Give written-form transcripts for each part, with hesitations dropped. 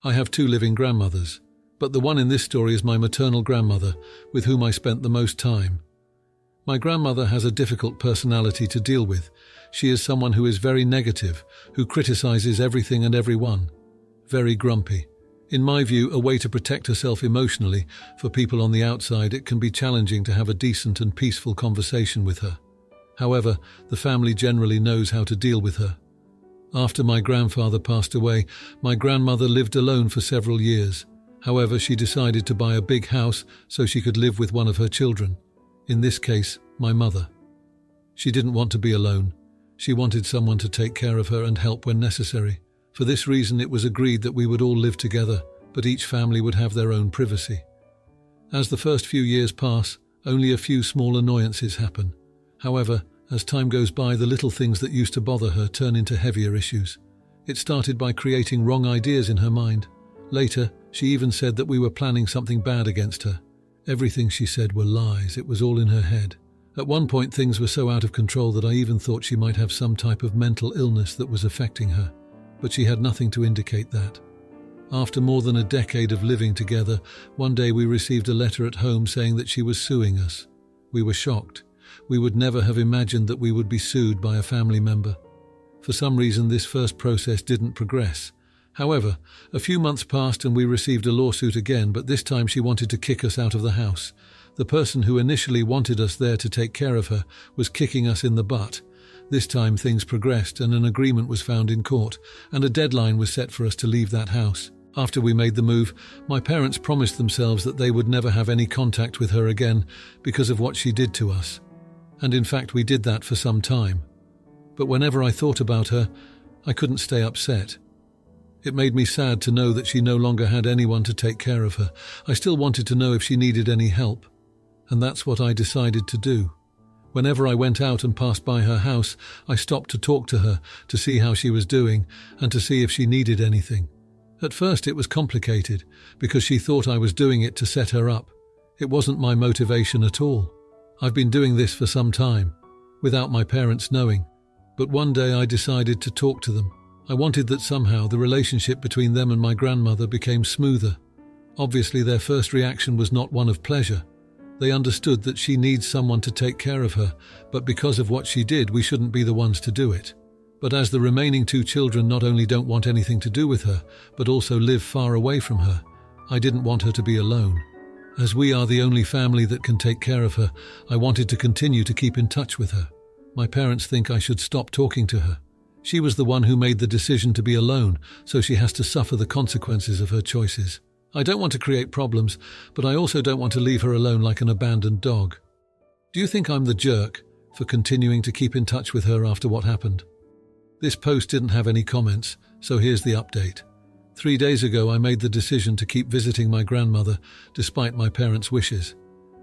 I have two living grandmothers, but the one in this story is my maternal grandmother, with whom I spent the most time. My grandmother has a difficult personality to deal with. She is someone who is very negative, who criticizes everything and everyone. Very grumpy. In my view, a way to protect herself emotionally. For people on the outside, it can be challenging to have a decent and peaceful conversation with her. However, the family generally knows how to deal with her. After my grandfather passed away, my grandmother lived alone for several years. However, she decided to buy a big house so she could live with one of her children. In this case, my mother. She didn't want to be alone. She wanted someone to take care of her and help when necessary. For this reason, it was agreed that we would all live together, but each family would have their own privacy. As the first few years pass, only a few small annoyances happen. However, as time goes by, the little things that used to bother her turn into heavier issues. It started by creating wrong ideas in her mind. Later, she even said that we were planning something bad against her. Everything she said were lies. It was all in her head. At one point, things were so out of control that I even thought she might have some type of mental illness that was affecting her. But she had nothing to indicate that. After more than a decade of living together, one day we received a letter at home saying that she was suing us. We were shocked. We would never have imagined that we would be sued by a family member. For some reason, this first process didn't progress. However, a few months passed and we received a lawsuit again, but this time she wanted to kick us out of the house. The person who initially wanted us there to take care of her was kicking us in the butt. This time things progressed and an agreement was found in court, and a deadline was set for us to leave that house. After we made the move, my parents promised themselves that they would never have any contact with her again because of what she did to us. And in fact, we did that for some time. But whenever I thought about her, I couldn't stay upset. It made me sad to know that she no longer had anyone to take care of her. I still wanted to know if she needed any help. And that's what I decided to do. Whenever I went out and passed by her house, I stopped to talk to her, to see how she was doing, and to see if she needed anything. At first it was complicated, because she thought I was doing it to set her up. It wasn't my motivation at all. I've been doing this for some time, without my parents knowing. But one day I decided to talk to them. I wanted that somehow the relationship between them and my grandmother became smoother. Obviously, their first reaction was not one of pleasure. They understood that she needs someone to take care of her, but because of what she did, we shouldn't be the ones to do it. But as the remaining two children not only don't want anything to do with her, but also live far away from her, I didn't want her to be alone. As we are the only family that can take care of her, I wanted to continue to keep in touch with her. My parents think I should stop talking to her. She was the one who made the decision to be alone, so she has to suffer the consequences of her choices. I don't want to create problems, but I also don't want to leave her alone like an abandoned dog. Do you think I'm the jerk for continuing to keep in touch with her after what happened? This post didn't have any comments, so here's the update. 3 days ago, I made the decision to keep visiting my grandmother, despite my parents' wishes.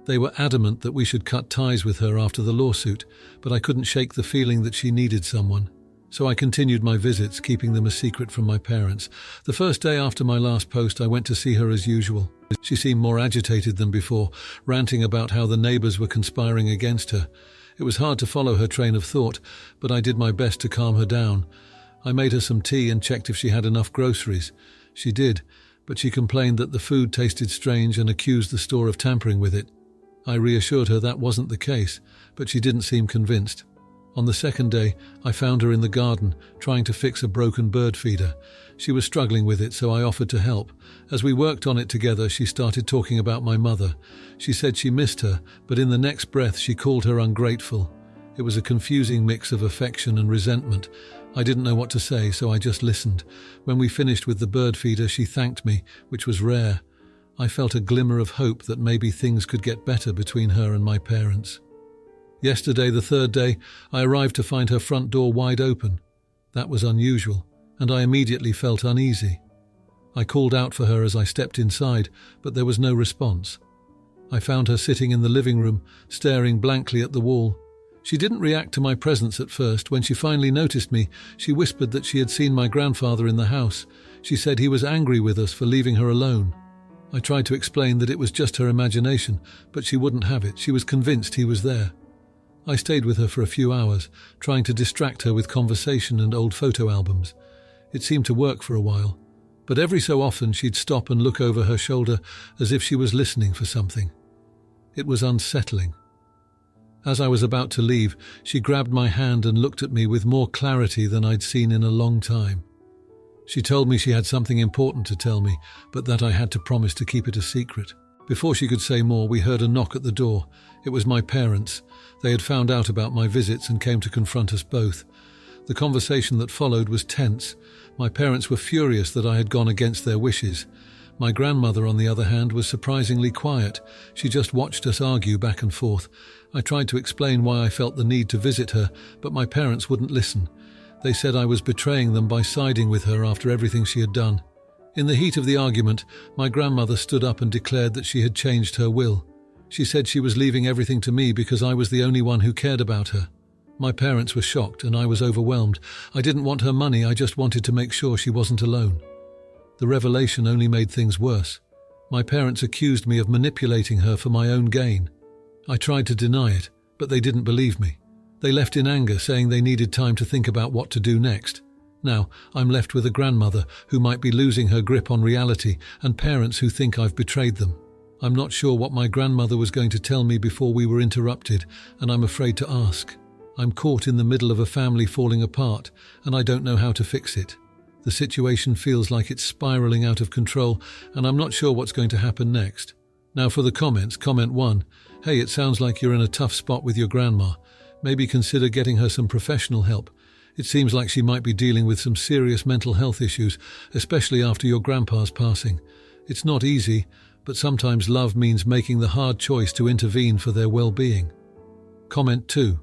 They were adamant that we should cut ties with her after the lawsuit, but I couldn't shake the feeling that she needed someone. So I continued my visits, keeping them a secret from my parents. The first day after my last post, I went to see her as usual. She seemed more agitated than before, ranting about how the neighbors were conspiring against her. It was hard to follow her train of thought, but I did my best to calm her down. I made her some tea and checked if she had enough groceries. She did, but she complained that the food tasted strange and accused the store of tampering with it. I reassured her that wasn't the case, but she didn't seem convinced. On the second day, I found her in the garden, trying to fix a broken bird feeder. She was struggling with it, so I offered to help. As we worked on it together, she started talking about my mother. She said she missed her, but in the next breath she called her ungrateful. It was a confusing mix of affection and resentment. I didn't know what to say, so I just listened. When we finished with the bird feeder, she thanked me, which was rare. I felt a glimmer of hope that maybe things could get better between her and my parents. Yesterday, the third day, I arrived to find her front door wide open. That was unusual, and I immediately felt uneasy. I called out for her as I stepped inside, but there was no response. I found her sitting in the living room, staring blankly at the wall. She didn't react to my presence at first. When she finally noticed me, she whispered that she had seen my grandfather in the house. She said he was angry with us for leaving her alone. I tried to explain that it was just her imagination, but she wouldn't have it. She was convinced he was there. I stayed with her for a few hours, trying to distract her with conversation and old photo albums. It seemed to work for a while, But every so often she'd stop and look over her shoulder as if she was listening for something. It was unsettling. As I was about to leave, she grabbed my hand and looked at me with more clarity than I'd seen in a long time. She told me she had something important to tell me, but that I had to promise to keep it a secret. Before she could say more, we heard a knock at the door. It was my parents. They had found out about my visits and came to confront us both. The conversation that followed was tense. My parents were furious that I had gone against their wishes. My grandmother, on the other hand, was surprisingly quiet. She just watched us argue back and forth. I tried to explain why I felt the need to visit her, but my parents wouldn't listen. They said I was betraying them by siding with her after everything she had done. In the heat of the argument, my grandmother stood up and declared that she had changed her will. She said she was leaving everything to me because I was the only one who cared about her. My parents were shocked and I was overwhelmed. I didn't want her money, I just wanted to make sure she wasn't alone. The revelation only made things worse. My parents accused me of manipulating her for my own gain. I tried to deny it, but they didn't believe me. They left in anger, saying they needed time to think about what to do next. Now, I'm left with a grandmother who might be losing her grip on reality and parents who think I've betrayed them. I'm not sure what my grandmother was going to tell me before we were interrupted, and I'm afraid to ask. I'm caught in the middle of a family falling apart, and I don't know how to fix it. The situation feels like it's spiraling out of control, and I'm not sure what's going to happen next. Now for the comments. Comment 1. Hey, it sounds like you're in a tough spot with your grandma. Maybe consider getting her some professional help. It seems like she might be dealing with some serious mental health issues, especially after your grandpa's passing. It's not easy, but sometimes love means making the hard choice to intervene for their well-being. Comment 2.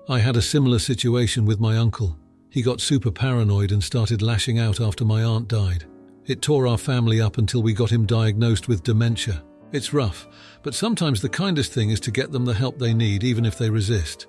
I had a similar situation with my uncle. He got super paranoid and started lashing out after my aunt died. It tore our family up until we got him diagnosed with dementia. It's rough, but sometimes the kindest thing is to get them the help they need, even if they resist.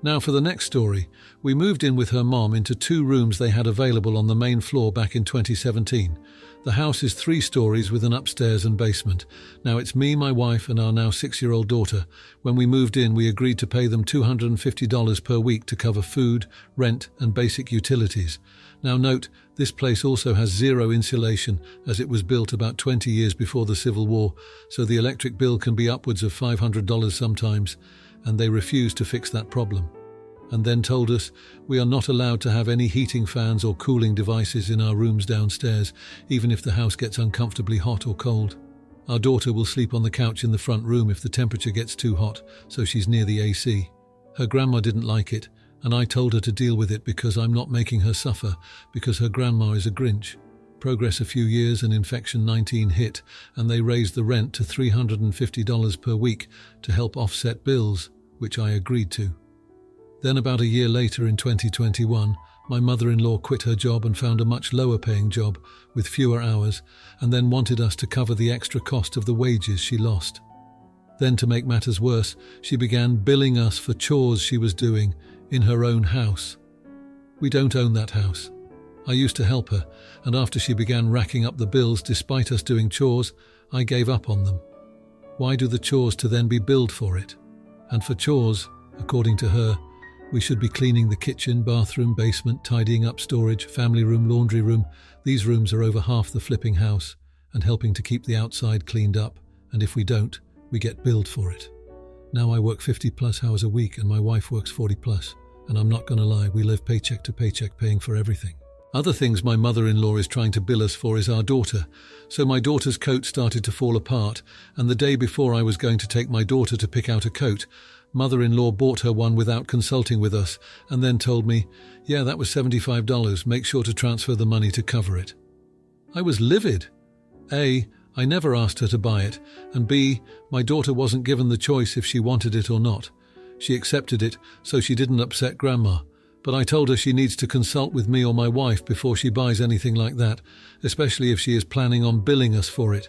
Now for the next story. We moved in with her mom into 2 rooms they had available on the main floor back in 2017. The house is 3 stories with an upstairs and basement. Now it's me, my wife, and our now 6-year-old daughter. When we moved in, we agreed to pay them $250 per week to cover food, rent, and basic utilities. Now note, this place also has 0 insulation, as it was built about 20 years before the Civil War, so the electric bill can be upwards of $500 sometimes, and they refused to fix that problem. And then told us we are not allowed to have any heating fans or cooling devices in our rooms downstairs, even if the house gets uncomfortably hot or cold. Our daughter will sleep on the couch in the front room if the temperature gets too hot, so she's near the AC. Her grandma didn't like it, and I told her to deal with it because I'm not making her suffer, because her grandma is a Grinch. Progress a few years and infection 19 hit, and they raised the rent to $350 per week to help offset bills, which I agreed to. Then about a year later in 2021, my mother-in-law quit her job and found a much lower-paying job with fewer hours, and then wanted us to cover the extra cost of the wages she lost. Then, to make matters worse, she began billing us for chores she was doing in her own house. We don't own that house. I used to help her, and after she began racking up the bills despite us doing chores, I gave up on them. Why do the chores to then be billed for it? And for chores, according to her, we should be cleaning the kitchen, bathroom, basement, tidying up storage, family room, laundry room. These rooms are over half the flipping house, and helping to keep the outside cleaned up, and if we don't, we get billed for it. Now I work 50+ hours a week and my wife works 40+, and I'm not gonna lie, we live paycheck to paycheck paying for everything. Other things my mother-in-law is trying to bill us for is our daughter. So my daughter's coat started to fall apart, and the day before I was going to take my daughter to pick out a coat, mother-in-law bought her one without consulting with us, and then told me, yeah, that was $75, make sure to transfer the money to cover it. I was livid. A, I never asked her to buy it, and B, my daughter wasn't given the choice if she wanted it or not. She accepted it, so she didn't upset Grandma. But I told her she needs to consult with me or my wife before she buys anything like that, especially if she is planning on billing us for it.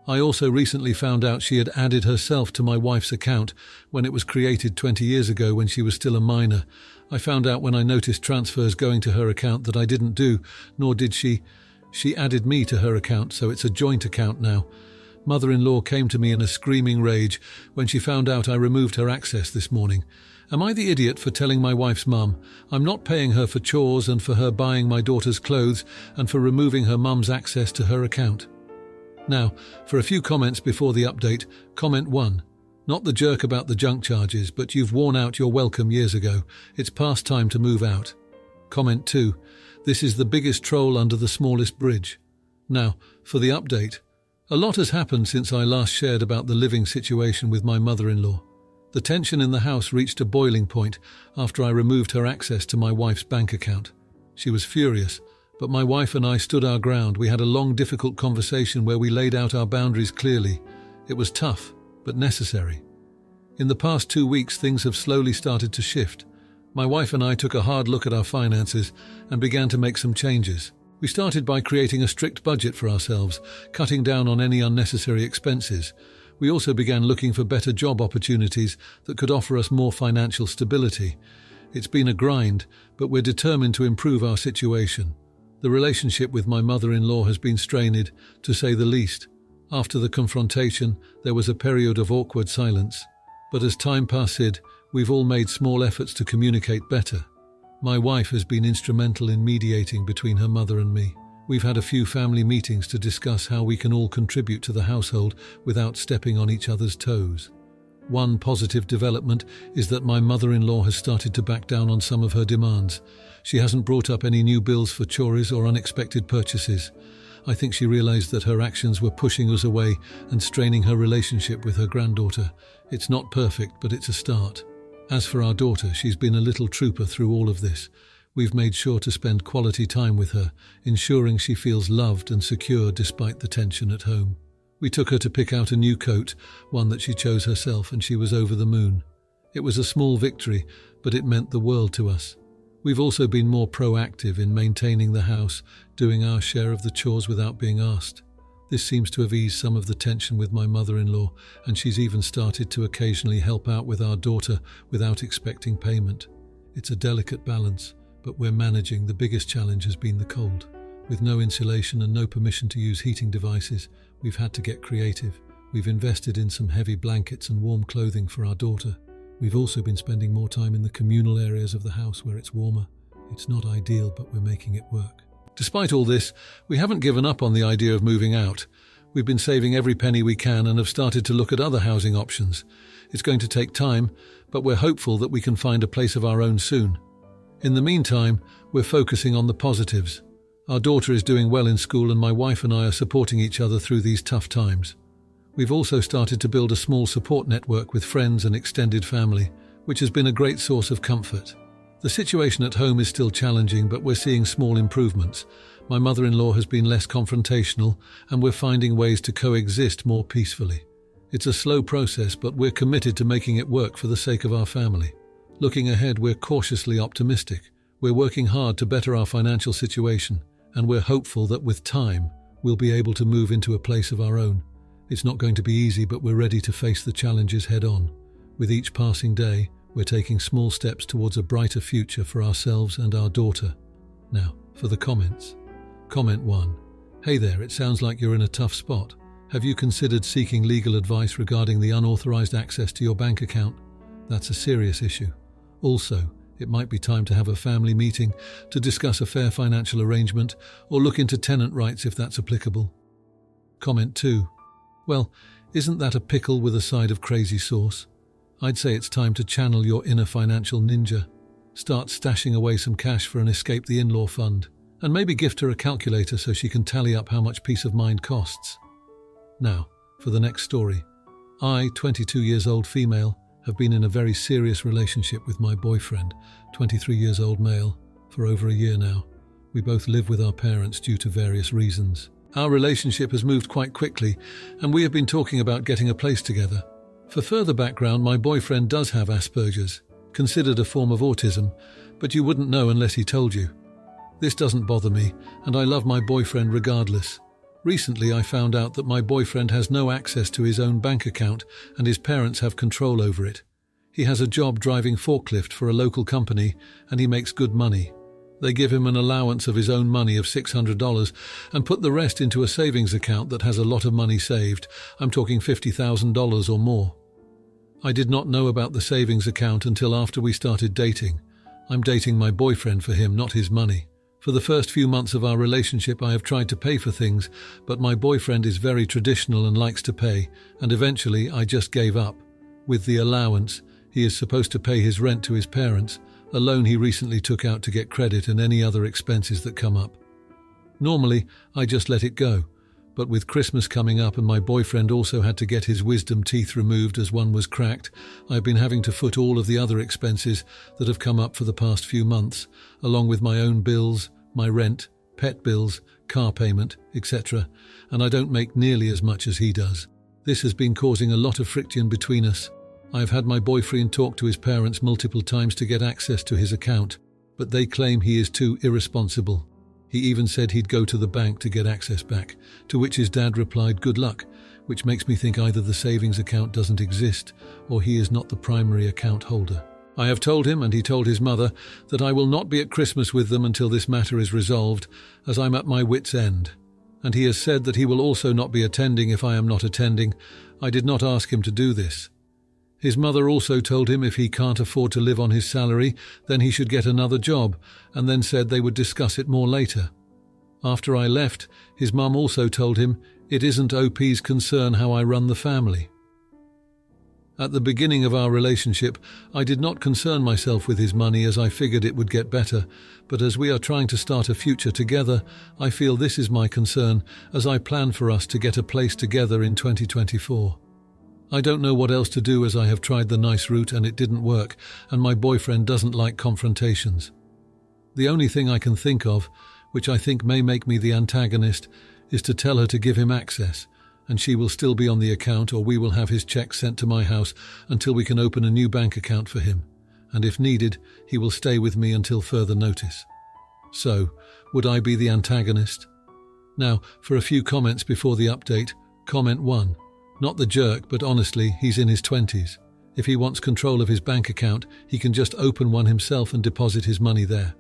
I also recently found out she had added herself to my wife's account when it was created 20 years ago when she was still a minor. I found out when I noticed transfers going to her account that I didn't do, nor did she. She added me to her account, so it's a joint account now. Mother-in-law came to me in a screaming rage when she found out I removed her access this morning, Am I the idiot for telling my wife's mum I'm not paying her for chores and for her buying my daughter's clothes and for removing her mum's access to her account? Now, for a few comments before the update. Comment 1. Not the jerk about the junk charges, but you've worn out your welcome years ago. It's past time to move out. Comment 2. This is the biggest troll under the smallest bridge. Now, for the update. A lot has happened since I last shared about the living situation with my mother-in-law. The tension in the house reached a boiling point after I removed her access to my wife's bank account. She was furious, but my wife and I stood our ground. We had a long, difficult conversation where we laid out our boundaries clearly. It was tough, but necessary. In the past 2 weeks, things have slowly started to shift. My wife and I took a hard look at our finances and began to make some changes. We started by creating a strict budget for ourselves, cutting down on any unnecessary expenses. We also began looking for better job opportunities that could offer us more financial stability. It's been a grind, but we're determined to improve our situation. The relationship with my mother-in-law has been strained, to say the least. After the confrontation, there was a period of awkward silence. But as time passed, we've all made small efforts to communicate better. My wife has been instrumental in mediating between her mother and me. We've had a few family meetings to discuss how we can all contribute to the household without stepping on each other's toes. One positive development is that my mother-in-law has started to back down on some of her demands. She hasn't brought up any new bills for chores or unexpected purchases. I think she realized that her actions were pushing us away and straining her relationship with her granddaughter. It's not perfect, but it's a start. As for our daughter, she's been a little trooper through all of this. We've made sure to spend quality time with her, ensuring she feels loved and secure despite the tension at home. We took her to pick out a new coat, one that she chose herself, and she was over the moon. It was a small victory, but it meant the world to us. We've also been more proactive in maintaining the house, doing our share of the chores without being asked. This seems to have eased some of the tension with my mother-in-law, and she's even started to occasionally help out with our daughter without expecting payment. It's a delicate balance, but we're managing. The biggest challenge has been the cold. With no insulation and no permission to use heating devices, we've had to get creative. We've invested in some heavy blankets and warm clothing for our daughter. We've also been spending more time in the communal areas of the house where it's warmer. It's not ideal, but we're making it work. Despite all this, we haven't given up on the idea of moving out. We've been saving every penny we can and have started to look at other housing options. It's going to take time, but we're hopeful that we can find a place of our own soon. In the meantime, we're focusing on the positives. Our daughter is doing well in school, and my wife and I are supporting each other through these tough times. We've also started to build a small support network with friends and extended family, which has been a great source of comfort. The situation at home is still challenging, but we're seeing small improvements. My mother-in-law has been less confrontational, and we're finding ways to coexist more peacefully. It's a slow process, but we're committed to making it work for the sake of our family. Looking ahead, we're cautiously optimistic. We're working hard to better our financial situation, and we're hopeful that with time, we'll be able to move into a place of our own. It's not going to be easy, but we're ready to face the challenges head on. With each passing day, we're taking small steps towards a brighter future for ourselves and our daughter. Now, for the comments. Comment 1. Hey there, it sounds like you're in a tough spot. Have you considered seeking legal advice regarding the unauthorized access to your bank account? That's a serious issue. Also, it might be time to have a family meeting to discuss a fair financial arrangement or look into tenant rights if that's applicable. Comment 2. Well, isn't that a pickle with a side of crazy sauce? I'd say it's time to channel your inner financial ninja. Start stashing away some cash for an Escape the In-Law fund, and maybe gift her a calculator so she can tally up how much peace of mind costs. Now, for the next story. I, 22 years old female, have been in a very serious relationship with my boyfriend, 23 years old male, for over a year now. We both live with our parents due to various reasons. Our relationship has moved quite quickly, and we have been talking about getting a place together. For further background, my boyfriend does have Asperger's, considered a form of autism, but you wouldn't know unless he told you. This doesn't bother me, and I love my boyfriend regardless. Recently, I found out that my boyfriend has no access to his own bank account, and his parents have control over it. He has a job driving forklift for a local company, and he makes good money. They give him an allowance of his own money of $600 and put the rest into a savings account that has a lot of money saved. I'm talking $50,000 or more. I did not know about the savings account until after we started dating. I'm dating my boyfriend for him, not his money. For the first few months of our relationship, I have tried to pay for things, but my boyfriend is very traditional and likes to pay, and eventually I just gave up. With the allowance, he is supposed to pay his rent to his parents, a loan he recently took out to get credit, and any other expenses that come up. Normally, I just let it go, but with Christmas coming up and my boyfriend also had to get his wisdom teeth removed as one was cracked, I've been having to foot all of the other expenses that have come up for the past few months, along with my own bills, my rent, pet bills, car payment, etc., and I don't make nearly as much as he does. This has been causing a lot of friction between us. I've had my boyfriend talk to his parents multiple times to get access to his account, but they claim he is too irresponsible. He even said he'd go to the bank to get access back, to which his dad replied, "Good luck," which makes me think either the savings account doesn't exist or he is not the primary account holder. I have told him, and he told his mother, that I will not be at Christmas with them until this matter is resolved, as I'm at my wit's end. And he has said that he will also not be attending if I am not attending. I did not ask him to do this. His mother also told him if he can't afford to live on his salary, then he should get another job, and then said they would discuss it more later. After I left, his mum also told him it isn't OP's concern how I run the family. At the beginning of our relationship, I did not concern myself with his money as I figured it would get better, but as we are trying to start a future together, I feel this is my concern as I plan for us to get a place together in 2024. I don't know what else to do as I have tried the nice route and it didn't work, and my boyfriend doesn't like confrontations. The only thing I can think of, which I think may make me the antagonist, is to tell her to give him access, and she will still be on the account, or we will have his check sent to my house until we can open a new bank account for him, and if needed, he will stay with me until further notice. So, would I be the antagonist? Now, for a few comments before the update. Comment 1. Not the jerk, but honestly, he's in his 20s. If he wants control of his bank account, he can just open one himself and deposit his money there.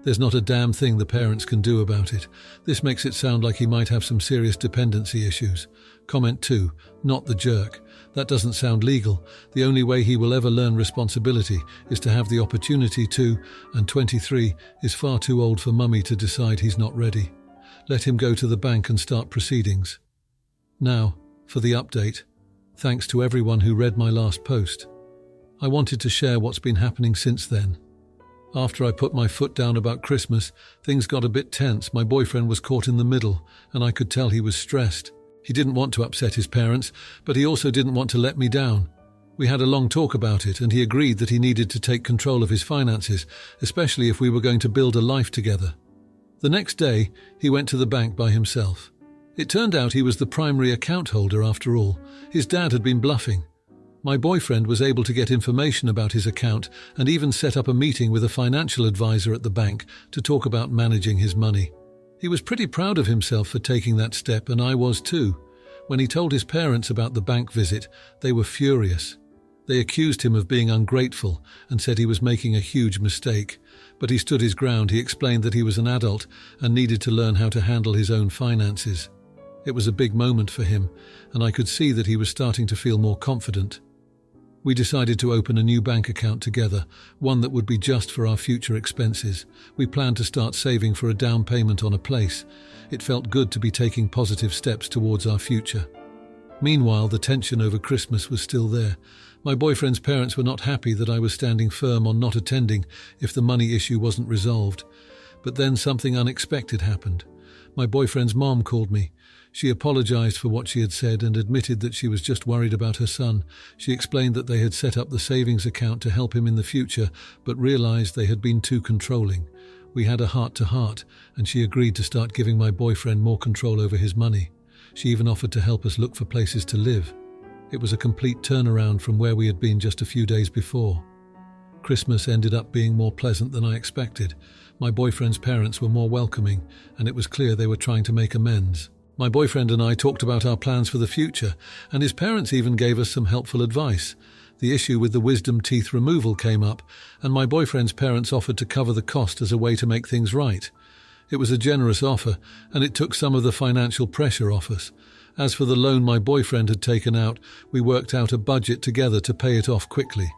There's not a damn thing the parents can do about it. This makes it sound like he might have some serious dependency issues. Comment 2. Not the jerk. That doesn't sound legal. The only way he will ever learn responsibility is to have the opportunity to, and 23 is far too old for mummy to decide he's not ready. Let him go to the bank and start proceedings. Now, for the update. Thanks to everyone who read my last post. I wanted to share what's been happening since then. After I put my foot down about Christmas, things got a bit tense. My boyfriend was caught in the middle, and I could tell he was stressed. He didn't want to upset his parents, but he also didn't want to let me down. We had a long talk about it, and he agreed that he needed to take control of his finances, especially if we were going to build a life together. The next day, he went to the bank by himself. It turned out he was the primary account holder after all. His dad had been bluffing. My boyfriend was able to get information about his account and even set up a meeting with a financial advisor at the bank to talk about managing his money. He was pretty proud of himself for taking that step, and I was too. When he told his parents about the bank visit, they were furious. They accused him of being ungrateful and said he was making a huge mistake. But he stood his ground. He explained that he was an adult and needed to learn how to handle his own finances. It was a big moment for him, and I could see that he was starting to feel more confident. We decided to open a new bank account together, one that would be just for our future expenses. We planned to start saving for a down payment on a place. It felt good to be taking positive steps towards our future. Meanwhile, the tension over Christmas was still there. My boyfriend's parents were not happy that I was standing firm on not attending if the money issue wasn't resolved. But then something unexpected happened. My boyfriend's mom called me. She apologized for what she had said and admitted that she was just worried about her son. She explained that they had set up the savings account to help him in the future, but realized they had been too controlling. We had a heart-to-heart, and she agreed to start giving my boyfriend more control over his money. She even offered to help us look for places to live. It was a complete turnaround from where we had been just a few days before. Christmas ended up being more pleasant than I expected. My boyfriend's parents were more welcoming, and it was clear they were trying to make amends. My boyfriend and I talked about our plans for the future, and his parents even gave us some helpful advice. The issue with the wisdom teeth removal came up, and my boyfriend's parents offered to cover the cost as a way to make things right. It was a generous offer, and it took some of the financial pressure off us. As for the loan my boyfriend had taken out, we worked out a budget together to pay it off quickly.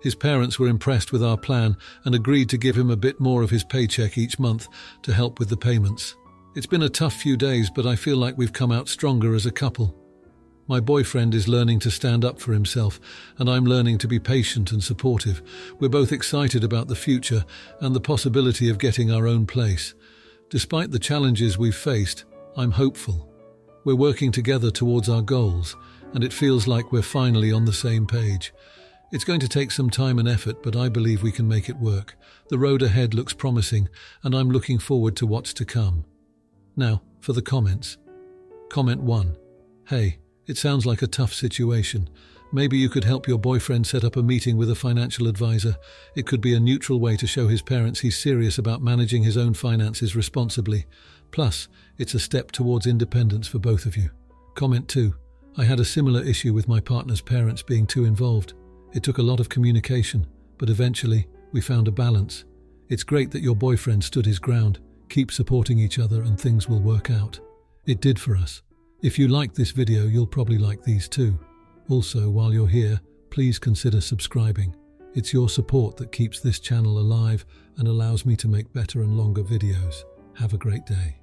His parents were impressed with our plan and agreed to give him a bit more of his paycheck each month to help with the payments. It's been a tough few days, but I feel like we've come out stronger as a couple. My boyfriend is learning to stand up for himself, and I'm learning to be patient and supportive. We're both excited about the future and the possibility of getting our own place. Despite the challenges we've faced, I'm hopeful. We're working together towards our goals, and it feels like we're finally on the same page. It's going to take some time and effort, but I believe we can make it work. The road ahead looks promising, and I'm looking forward to what's to come. Now, for the comments. Comment 1. Hey, it sounds like a tough situation. Maybe you could help your boyfriend set up a meeting with a financial advisor. It could be a neutral way to show his parents he's serious about managing his own finances responsibly. Plus, it's a step towards independence for both of you. Comment 2. I had a similar issue with my partner's parents being too involved. It took a lot of communication, but eventually we found a balance. It's great that your boyfriend stood his ground. Keep supporting each other and things will work out. It did for us. If you liked this video, you'll probably like these too. Also, while you're here, please consider subscribing. It's your support that keeps this channel alive and allows me to make better and longer videos. Have a great day.